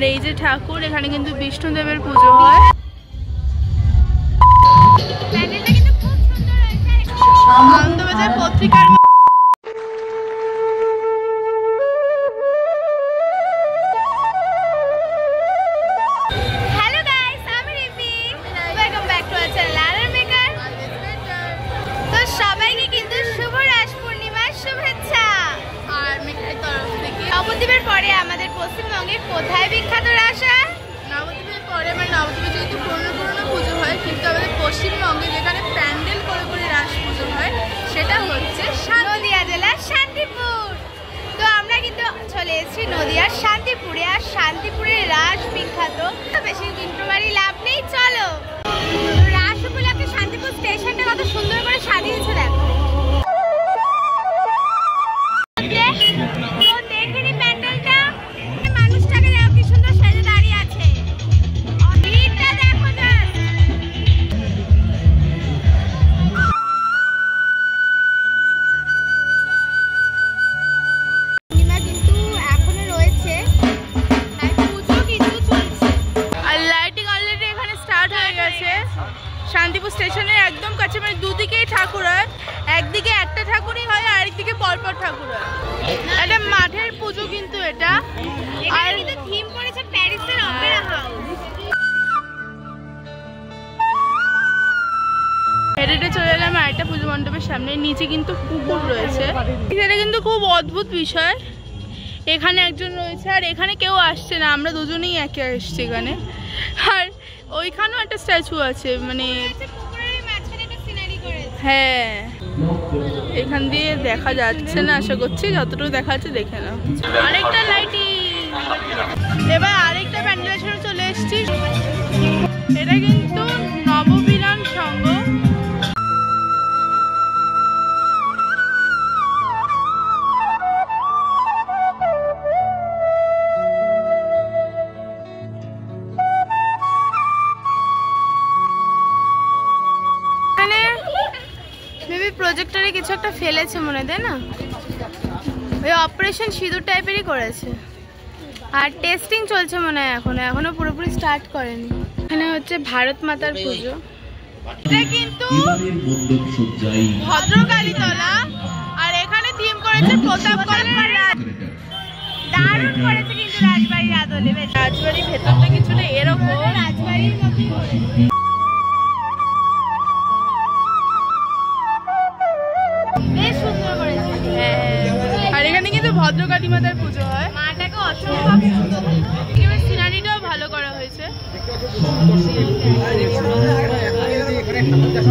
এই যে ঠাকুর, এখানে কিন্তু বিষ্ণুদেবের পুজো হয়। আনন্দবাজার পত্রিকার নবদ্বীপের পরে আমাদের পশ্চিমবঙ্গে কোথায় বিখ্যাত রাস হয়? নবদ্বীপের পরে মানে নবদ্বীপে যেহেতু পুরনো পুজো হয়, কিন্তু আমাদের পশ্চিমবঙ্গে যেখানে প্যান্ডেল করে করে রাস পুজো হয় সেটা হচ্ছে নদিয়া জেলার শান্তিপুর। তো আমরা কিন্তু চলে এসেছি নদিয়ার শান্তিপুরে, আর শান্তিপুরের রাস বিখ্যাত। বেশি ইন্ট্রোভারি লাভ নেই, চলো। রাস উপলক্ষে শান্তিপুর স্টেশনটা কত সুন্দর করে সাজিয়েছে দেখো। শান্তিপুর স্টেশনের একদম কাছে, মানে দুদিকেই ঠাকুর হয়, একদিকে একটা ঠাকুরই হয় আর একদিকে পরপর ঠাকুর হয়। এটা মাঠের পুজো কিন্তু এটা, আর কিন্তু থিম করেছে প্যারিসের অপেরা হাউস। হেঁটে চলে এলাম আরেকটা পুজো মণ্ডপের সামনে, নিচে কিন্তু পুকুর রয়েছে। এটা কিন্তু খুব অদ্ভুত বিষয়, এখানে একজন রয়েছে আর এখানে কেউ আসছে না, আমরা দুজনেই একে আসছি এখানে। আর ওইখানেও একটা স্ট্যাচু আছে, মানে হ্যাঁ এখান দিয়ে দেখা যাচ্ছে না, আশা করছি যতটুকু দেখা যাচ্ছে দেখে নাও। আরেকটা লাইটিং, এবার আরেকটা প্যান্ডেলের সামনে চলে এসেছি। এটা কিন্তু নববিধান সংঘ। প্রজেক্টরে কিছু একটা ফেলেছে মনে হয়, তাই না? ওই অপারেশন সিঁদুর টাইপেরই করেছে, আর টেস্টিং চলছে মনে হয় এখনো পুরোপুরি স্টার্ট করেনি। এখানে হচ্ছে ভারত মাতার পুজো। এটা কিন্তু ভদ্রকালীতলা, আর এখানে থিম করেছে প্রতাপগড়ের রাজ। দারুণ করেছে কিন্তু রাজবাড়ির আদলে। রাজবাড়ির ভেতরটা কিছুটা এরকম রাজবাড়ির মতোই করেছে। আর এখানে কিন্তু ভদ্রকালী মাতার পুজো হয়। মাটাকে অসম্ভব সুন্দর, সিনারিটাও ভালো করা হয়েছে,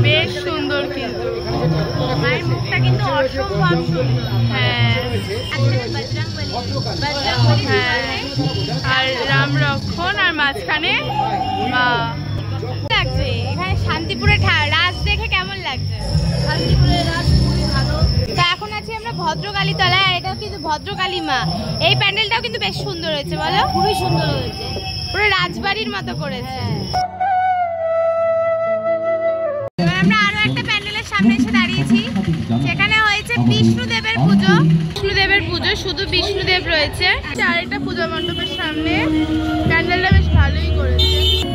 বেশ সুন্দর। কিন্তু মায়ের মুখটা কিন্তু অসম্ভব সুন্দর। হ্যাঁ আর রাম লক্ষ্মণ, আর মাঝখানে মা। লাগছে এখানে শান্তিপুরে রাস দেখে কেমন লাগছে? শান্তিপুরের রাস খুবই ভালো। তা এখন আছি আমরা ভদ্রকালী তলায়, আর এটাও কিন্তু ভদ্রকালী মা। এই প্যান্ডেলটাও কিন্তু বেশ সুন্দর হয়েছে, বলো? খুবই সুন্দর হয়েছে, পুরো রাজবাড়ির মতো করেছে। আমরা আরো একটা প্যান্ডেলের সামনে এসে দাঁড়িয়েছি, সেখানে হয়েছে বিষ্ণুদেবের পুজো। বিষ্ণুদেবের পুজো, শুধু বিষ্ণুদেব রয়েছে। আরেকটা পূজা মণ্ডপের সামনে প্যান্ডেলটা বেশ ভালোই করেছে।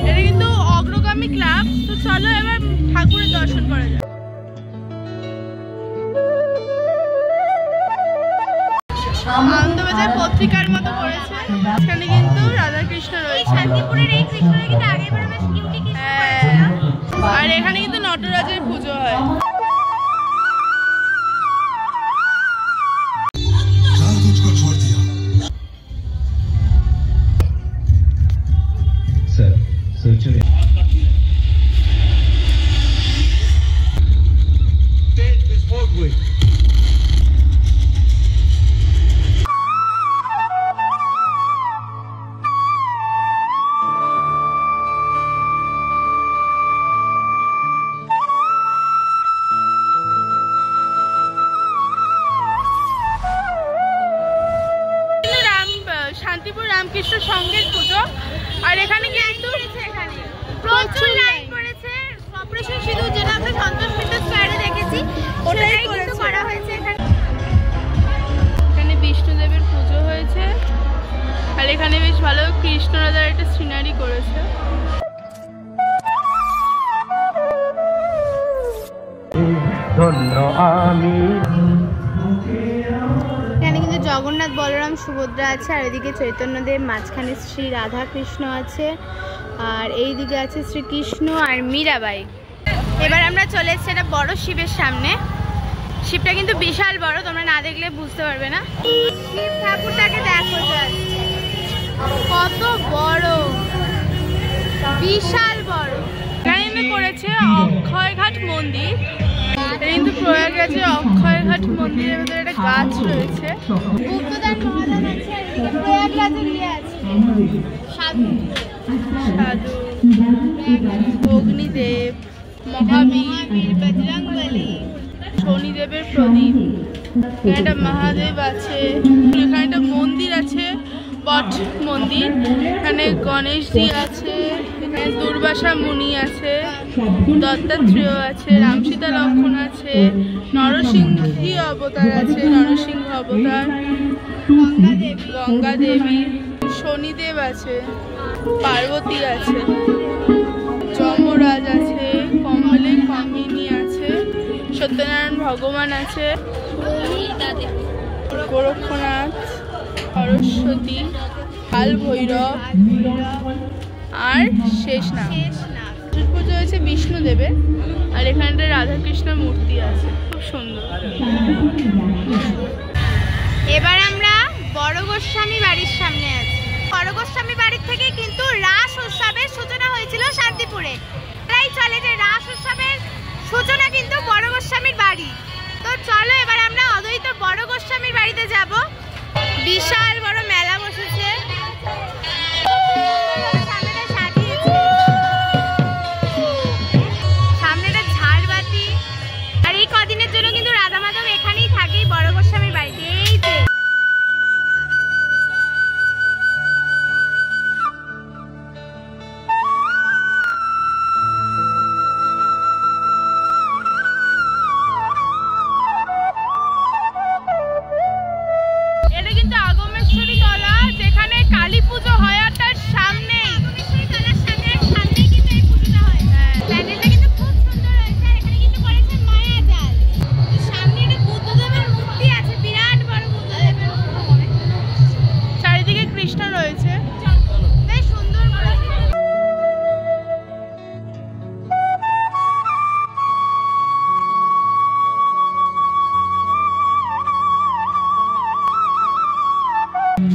এটা কিন্তু অগ্রগামী ক্লাব। তো চলো এবার ঠাকুরের দর্শন করা যায়। আনন্দবাজার পত্রিকার মতো করেছে, এখানে কিন্তু রাধাকৃষ্ণ রয়েছে। শান্তিপুরের এই কৃষ্ণটা কিন্তু আগের বার বেশ কিউটি কৃষ্ণ করেছিল। আর এখানে কিন্তু নটরাজের পুজো হয়। শান্তিপুর রামকৃষ্ণ সংঘের পুজো। আর এখানে কিন্তু প্রচুর লাইন পড়েছে। অপারেশন সিঁদুর যেটা আমরা সন্তোষ মিত্র স্কয়ারে দেখেছি, ওটাই কিন্তু করা হয়েছে এখানে। এখানে বিষ্ণুদেবের পুজো হয়েছে, আর এখানে বেশ ভালো কৃষ্ণ রাধা ধন্য আমি। এখানে কিন্তু জগন্নাথ, বলরাম, সুভদ্রা আছে, আর এদিকে চৈতন্যদেব, মাঝখানে শ্রী রাধা কৃষ্ণ আছে, আর এই দিকে আছে শ্রীকৃষ্ণ আর মীরাবাই। এবার আমরা চলে এসেছি একটা বড় শিবের সামনে। শিবটা কিন্তু বিশাল বড়, তোমরা না দেখলে বুঝতে পারবে না। শিব ঠাকুরটাকে দেখো কত বড়, বিশাল বড়। এখানে করেছে অক্ষয়ঘাট মন্দির, কিন্তু প্রয়াগরাজে অক্ষয়ঘাট মন্দিরের ভেতরে একটা গাছ রয়েছে। গুপ্তদান মহাদান আছে, আর এদিকে প্রয়াগরাজের ইয়ে আছে, সাধু সাধু, অগ্নিদেব, মহাবীর, বজরংবলী, শনিদেবের প্রদীপ। এখানে একটা মহাদেব আছে, এখানে একটা মন্দির আছে, বট মন্দির। এখানে গণেশজি আছে, এখানে দুর্বাসা মুনি আছে, দত্তাত্রেয় আছে, রাম সীতা লক্ষ্মণ আছে, নরসিংহী অবতার আছে, নরসিংহ অবতার, গঙ্গা দেবী, শনিদেব আছে, পার্বতী আছে, যমরাজ আছে, কমলে কামিনী আছে, সত্যনারায়ণ ভগবান আছে, গোরক্ষনাথ, সরস্বতী, কাল ভৈরব আর শেষনাগ। পুজো হয়েছে বিষ্ণুদেবের, আর এখানটা রাধাকৃষ্ণ মূর্তি আছে, খুব সুন্দর। এবার আমরা বড় গোস্বামী বাড়ির সামনে আছি। বড় গোস্বামী বাড়ির থেকে কিন্তু রাস উৎসবের সূচনা হয়েছিল শান্তিপুরে। তাই চলে যে রাস উৎসবের সূচনা কিন্তু বড় গোস্বামীর বাড়ি। তো চলো এবার আমরা অদ্বৈত বড় গোস্বামীর বাড়িতে যাব। বিশাল বড় মেলা বসেছে, সামনেটা ঝাড়বাতি, আর এই কদিনের জন্য কিন্তু রাধা মাধব এখানেই থাকে বড় গোস্বামীর বাড়িতে। এই যে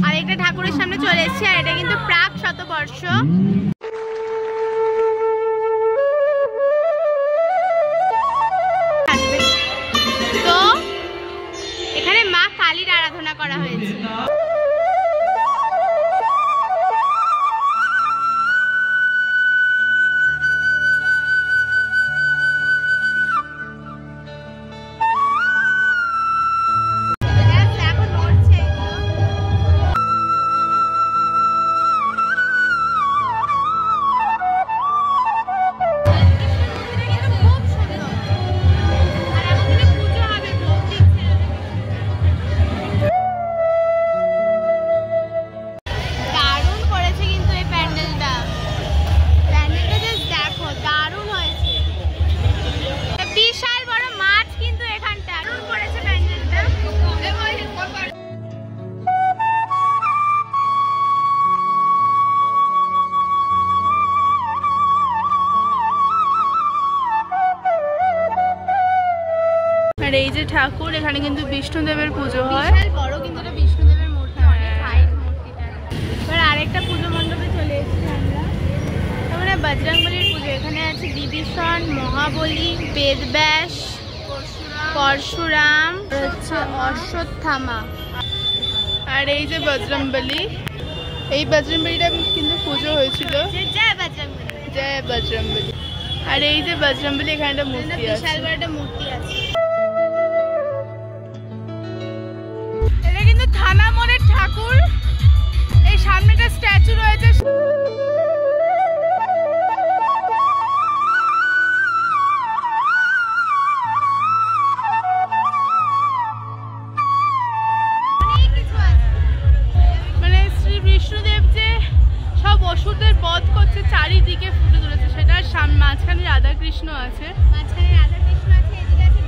আরেকটা ঠাকুরের সামনে চলে এসেছি, আর এটা কিন্তু প্রাক শতবর্ষ। তো এখানে মা কালীর আরাধনা করা হয়েছে। আর এই যে ঠাকুর, এখানে কিন্তু বিষ্ণুদেবের পুজো হয়, বড় কিন্তু এটা বিষ্ণুদেবের মূর্তি, অনেক হাইট মূর্তিটা। এবার আরেকটা পুজো মণ্ডপে চলে এসেছি আমরা, বজরংবলীর পুজো। এখানে আছে বিভীষণ, মহাবলী, বেদব্যাস, পরশুরাম, হচ্ছে অশ্বত্থামা। আর এই যে বজরংবলী, এই বজরংবলীটা কিন্তু পুজো হয়েছিল, জয় বজরংবলী, জয় বজরংবলী। আর এই যে বজরংবলী, এখানে একটা মূর্তি আছে, বিশাল বড় একটা মূর্তি আছে। এটা কিন্তু থানা মোড়ের ঠাকুর, এই সামনেটা স্ট্যাচু রয়েছে। মানে শ্রী বিষ্ণুদেব যে সব অসুরদের বধ করছে, চারিদিকে ফুটে তুলেছে, সেটার মাঝখানে রাধাকৃষ্ণ আছে, মাঝখানে রাধাকৃষ্ণ আছে, এদিকে আছে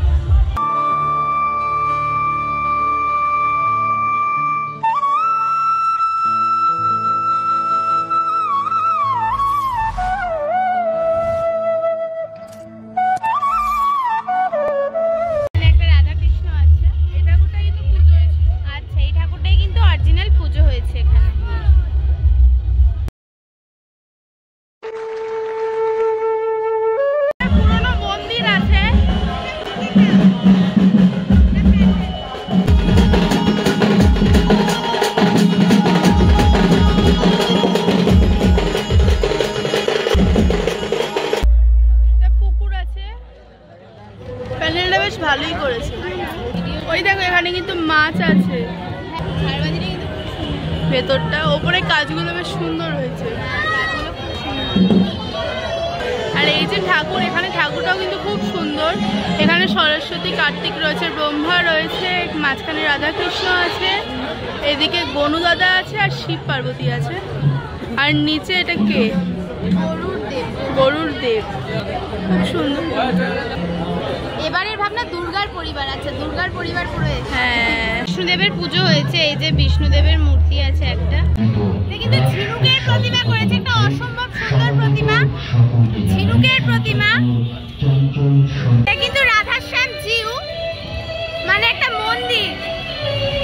আর এই যে ঠাকুর, এখানে ঠাকুরটাও কিন্তু খুব সুন্দর। এখানে সরস্বতী, কার্তিক রয়েছে, ব্রহ্মা রয়েছে, মাঝখানে রাধাকৃষ্ণ আছে, এদিকে গনু দাদা আছে আর শিব পার্বতী আছে। আর নিচে এটা কে? গরুর দেব। খুব সুন্দর। এবারের ভাবনা দুর্গার পরিবার আছে, দুর্গার পরিবার পুরো। হ্যাঁ, বিষ্ণুদেবের পুজো হয়েছে। এই যে বিষ্ণুদেবের মূর্তি আছে একটা। কিন্তু ঝিনুকের প্রতিমা করেছে, একটা অসম্ভব সুন্দর প্রতিমা, ঝিনুকের প্রতিমা। এটা কিন্তু রাধাশ্যাম জিউ, মানে একটা মন্দির,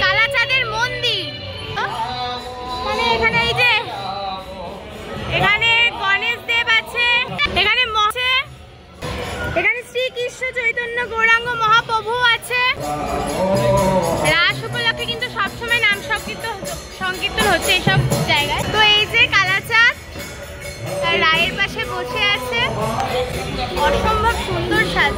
কালাচাঁদের মন্দির। মানে এখানে এই যে এখানে গণেশ দেব আছে, এখানে এখানে শ্রীকৃষ্ণ চৈতন্য গৌরাঙ্গ মহাপ্রভু আছে। রাস উপলক্ষে কিন্তু সবসময় নাম সংকীর্তন হচ্ছে এইসব জায়গায়। তো এই যে কালাচাঁদ রায়ের পাশে বসে আছে, অসম্ভব সুন্দর সাজ।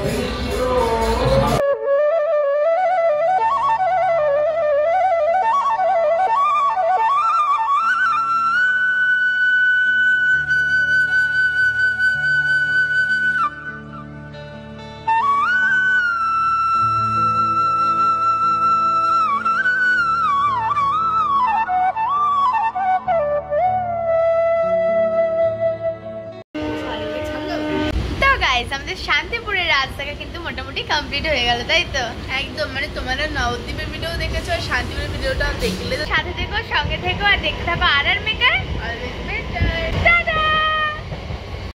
আমাদের শান্তিপুরের রাস্তাটা কিন্তু মোটামুটি কমপ্লিট হয়ে গেল, তাই তো? একদম। মানে তোমরা নবদ্বীপের ভিডিও দেখেছো আর শান্তিপুরের ভিডিওটা দেখলে, সাথে থেকো, সঙ্গে থেকো, আর দেখতে থাকো আর মেকার।